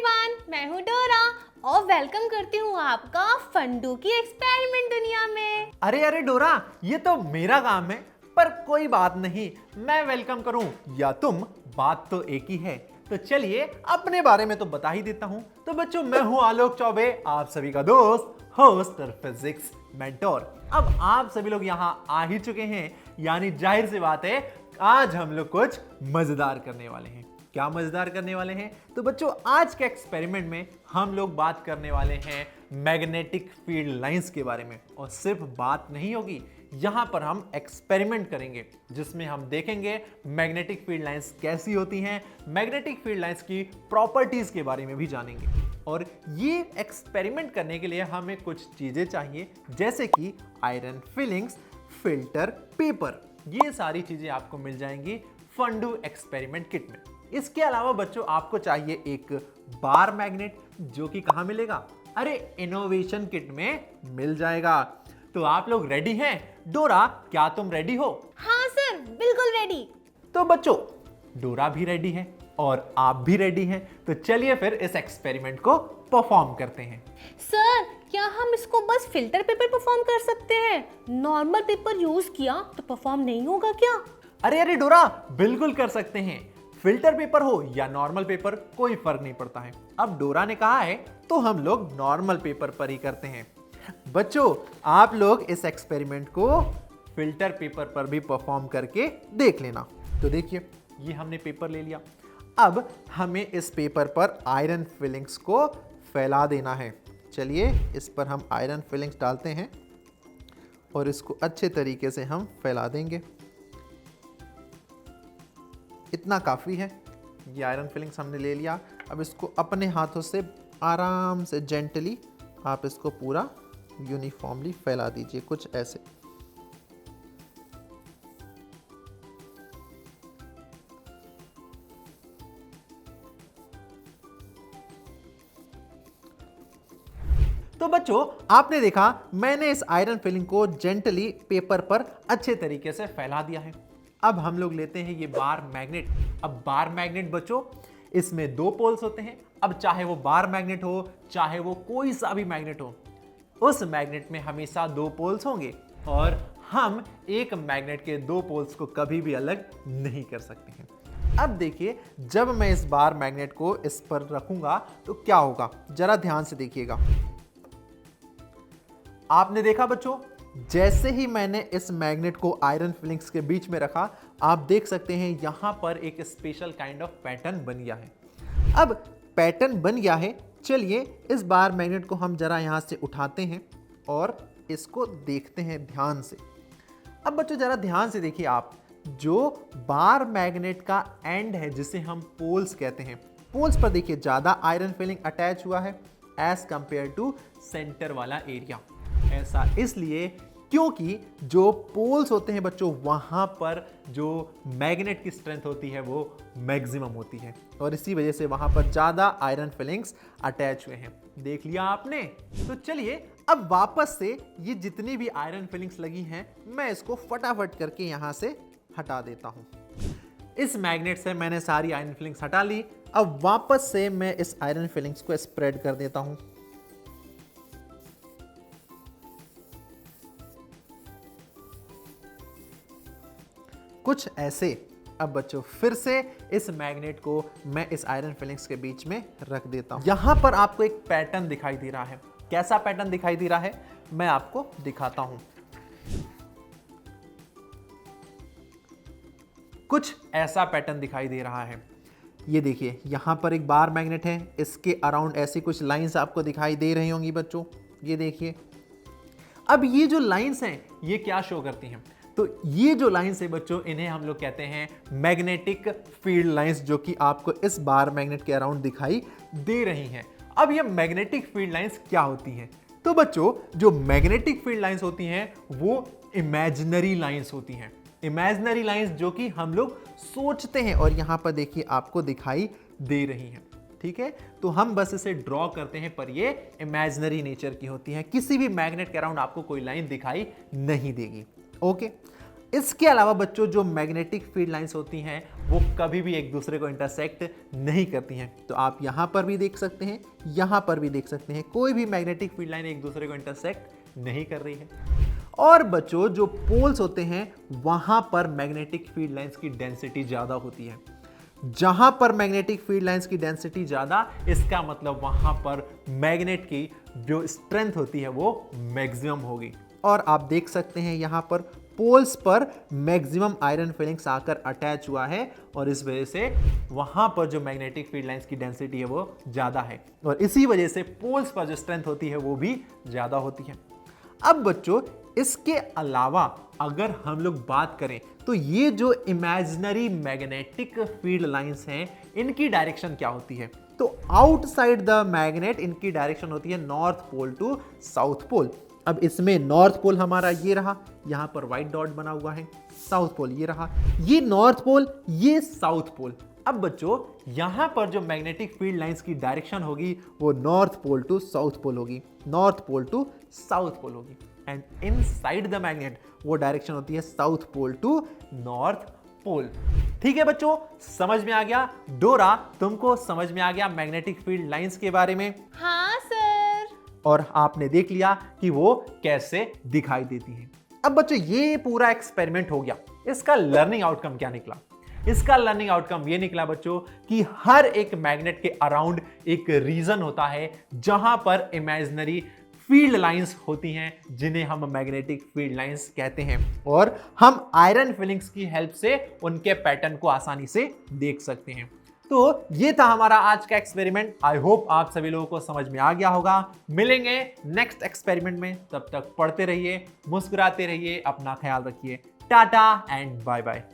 Everyone, मैं हूँ डोरा और वेलकम करती हूँ आपका फंडू की एक्सपेरिमेंट दुनिया में। अरे अरे डोरा, ये तो मेरा काम है, पर कोई बात नहीं, मैं वेलकम करूं या तुम, बात तो एक ही है। तो चलिए अपने बारे में तो बता ही देता हूं। तो बच्चों, मैं हूं आलोक चौबे, आप सभी का दोस्त, होस्ट और फिजिक्स मेंटोर। अब आप सभी लोग यहां आ ही चुके हैं, यानी जाहिर सी बात है आज हम लोग कुछ मजेदार करने वाले हैं। क्या मजेदार करने वाले हैं? तो बच्चों, आज के एक्सपेरिमेंट में हम लोग बात करने वाले हैं मैग्नेटिक फील्ड लाइंस के बारे में। और सिर्फ बात नहीं होगी, यहां पर हम एक्सपेरिमेंट करेंगे जिसमें हम देखेंगे मैग्नेटिक फील्ड लाइंस कैसी होती हैं, मैग्नेटिक फील्ड लाइंस की प्रॉपर्टीज के बारे में भी जानेंगे। और ये एक्सपेरिमेंट करने के लिए हमें कुछ चीजें चाहिए, जैसे कि आयरन फिलिंग्स, फिल्टर, पेपर। ये सारी चीजें आपको मिल जाएंगी फंडू एक्सपेरिमेंट किट में। इसके अलावा बच्चों, आपको चाहिए एक बार मैग्नेट, जो कि कहां मिलेगा? अरे, इनोवेशन किट में मिल जाएगा। तो आप लोग रेडी हैं? डोरा, क्या तुम रेडी हो? हाँ सर, बिल्कुल रेडी। तो बच्चों, डोरा भी रेडी है और आप भी रेडी हैं। तो चलिए फिर इस एक्सपेरिमेंट को परफॉर्म करते हैं। सर, क्या हम इसको बस फिल्टर पेपर परफॉर्म कर सकते हैं? नॉर्मल पेपर यूज किया तो परफॉर्म नहीं होगा क्या? अरे अरे डोरा, बिल्कुल कर सकते हैं। फिल्टर पेपर हो या नॉर्मल पेपर, कोई फर्क नहीं पड़ता है। अब डोरा ने कहा है तो हम लोग नॉर्मल पेपर पर ही करते हैं। बच्चों, आप लोग इस एक्सपेरिमेंट को फिल्टर पेपर पर भी परफॉर्म करके देख लेना। तो देखिए, ये हमने पेपर ले लिया। अब हमें इस पेपर पर आयरन फिलिंग्स को फैला देना है। चलिए, इस पर हम आयरन फिलिंग्स डालते हैं और इसको अच्छे तरीके से हम फैला देंगे। इतना काफ़ी है। ये आयरन फिलिंग्स हमने ले लिया। अब इसको अपने हाथों से आराम से जेंटली आप इसको पूरा यूनिफॉर्मली फैला दीजिए, कुछ ऐसे। तो बच्चों, आपने देखा मैंने इस आयरन फिलिंग को जेंटली पेपर पर अच्छे तरीके से फैला दिया है। अब हम लोग लेते हैं ये बार मैग्नेट। अब बार मैग्नेट बच्चों, इसमें दो पोल्स होते हैं। अब चाहे वो बार मैग्नेट हो, चाहे वो कोई सा भी मैग्नेट हो, उस मैग्नेट में हमेशा दो पोल्स होंगे और हम एक मैग्नेट के दो पोल्स को कभी भी अलग नहीं कर सकते हैं। अब देखिए, जब मैं इस बार मैग्नेट को इस पर रखूंगा तो क्या होगा, जरा ध्यान से देखिएगा। आपने देखा बच्चों, जैसे ही मैंने इस मैग्नेट को आयरन फिलिंग्स के बीच में रखा, आप देख सकते हैं यहां पर एक स्पेशल काइंड ऑफ पैटर्न बन गया है। अब पैटर्न बन गया है, चलिए इस बार मैग्नेट को हम जरा यहां से उठाते हैं और इसको देखते हैं ध्यान से। अब बच्चों, जरा ध्यान से देखिए आप, जो बार मैग्नेट का एंड है, जिसे हम पोल्स कहते हैं, पोल्स पर देखिए ज्यादा आयरन फिलिंग अटैच हुआ है एज कंपेयर टू सेंटर वाला एरिया। ऐसा इसलिए क्योंकि जो पोल्स होते हैं बच्चों, वहां पर जो मैग्नेट की स्ट्रेंथ होती है वो मैक्सिमम होती है और इसी वजह से वहां पर ज्यादा आयरन फिलिंग्स अटैच हुए हैं। देख लिया आपने? तो चलिए अब वापस से ये जितनी भी आयरन फिलिंग्स लगी हैं, मैं इसको फटाफट करके यहां से हटा देता हूं। इस मैग्नेट से मैंने सारी आयरन फिलिंग्स हटा ली। अब वापस से मैं इस आयरन फिलिंग्स को स्प्रेड कर देता हूं। कुछ ऐसे। अब बच्चों, फिर से इस मैग्नेट को मैं इस आयरन फिलिंग्स के बीच में रख देता हूं। यहां पर आपको एक पैटर्न दिखाई दे रहा है। कैसा पैटर्न दिखाई दे रहा है, मैं आपको दिखाता हूं। कुछ ऐसा पैटर्न दिखाई दे रहा है। ये देखिए, यहां पर एक बार मैग्नेट है, इसके अराउंड ऐसी कुछ लाइंस आपको दिखाई दे रही होंगी बच्चों। ये देखिए, अब ये जो लाइंस हैं, ये क्या शो करती हैं? तो ये जो लाइंस है बच्चों, इन्हें हम लोग कहते हैं मैग्नेटिक फील्ड लाइंस, जो कि आपको इस बार मैग्नेट के अराउंड दिखाई दे रही हैं। अब ये मैग्नेटिक फील्ड लाइंस क्या होती हैं? तो बच्चों, जो मैग्नेटिक फील्ड लाइंस होती हैं वो इमेजिनरी लाइंस होती हैं। इमेजिनरी लाइंस जो कि हम लोग सोचते हैं, और यहां पर देखिए आपको दिखाई दे रही हैं। ठीक है, तो हम बस इसे ड्रॉ करते हैं, पर ये इमेजिनरी नेचर की होती हैं। किसी भी मैग्नेट के अराउंड आपको कोई लाइन दिखाई नहीं देगी। ओके, इसके अलावा बच्चों जो मैग्नेटिक फील्ड लाइंस होती हैं वो कभी भी एक दूसरे को इंटरसेक्ट नहीं करती हैं। तो आप यहां पर भी देख सकते हैं, यहां पर भी देख सकते हैं, कोई भी मैग्नेटिक फील्ड लाइन एक दूसरे को इंटरसेक्ट नहीं कर रही है। और बच्चों जो पोल्स होते हैं वहां पर मैग्नेटिक फील्ड लाइंस की डेंसिटी ज्यादा होती है। जहां पर मैग्नेटिक फील्ड लाइंस की डेंसिटी ज्यादा, इसका मतलब वहां पर मैग्नेट की जो स्ट्रेंथ होती है वो मैक्सिमम होगी। और आप देख सकते हैं यहां पर पोल्स पर मैक्सिमम आयरन फिलिंग्स आकर अटैच हुआ है और इस वजह से वहां पर जो मैग्नेटिक फील्ड लाइंस की डेंसिटी है वो ज्यादा है और इसी वजह से पोल्स पर जो स्ट्रेंथ होती है वो भी ज्यादा होती है। अब बच्चों इसके अलावा अगर हम लोग बात करें तो ये जो इमेजिनरी मैग्नेटिक फील्ड लाइंस हैं इनकी डायरेक्शन क्या होती है? तो आउटसाइड द मैग्नेट इनकी डायरेक्शन होती है north pole to south pole. अब इसमें नॉर्थ पोल हमारा ये रहा, यहां पर व्हाइट डॉट बना हुआ है, साउथ पोल ये रहा, ये नॉर्थ पोल, ये साउथ पोल। अब बच्चों यहां पर जो मैग्नेटिक फील्ड लाइंस की डायरेक्शन होगी वो north pole to south pole होगी, north pole to south pole होगी। एंड इनसाइड द मैग्नेट वो डायरेक्शन होती है south pole to north pole. ठीक है बच्चों, समझ में आ गया? डोरा, तुमको समझ में आ गया मैग्नेटिक फील्ड लाइंस के बारे में? हाँ सर। और आपने देख लिया कि वो कैसे दिखाई देती हैं। अब बच्चों ये पूरा एक्सपेरिमेंट हो गया, इसका लर्निंग आउटकम क्या निकला? इसका लर्निंग आउटकम ये निकला बच्चों कि हर एक मैग्नेट के अराउंड एक रीजन होता है जहां पर इमेजिनरी फील्ड लाइंस होती हैं जिन्हें हम मैग्नेटिक फील्ड लाइंस कहते हैं और हम आयरन फिलिंग्स की हेल्प से उनके पैटर्न को आसानी से देख सकते हैं। तो ये था हमारा आज का एक्सपेरिमेंट। आई होप आप सभी लोगों को समझ में आ गया होगा। मिलेंगे नेक्स्ट एक्सपेरिमेंट में, तब तक पढ़ते रहिए, मुस्कुराते रहिए, अपना ख्याल रखिए। Tata and bye bye.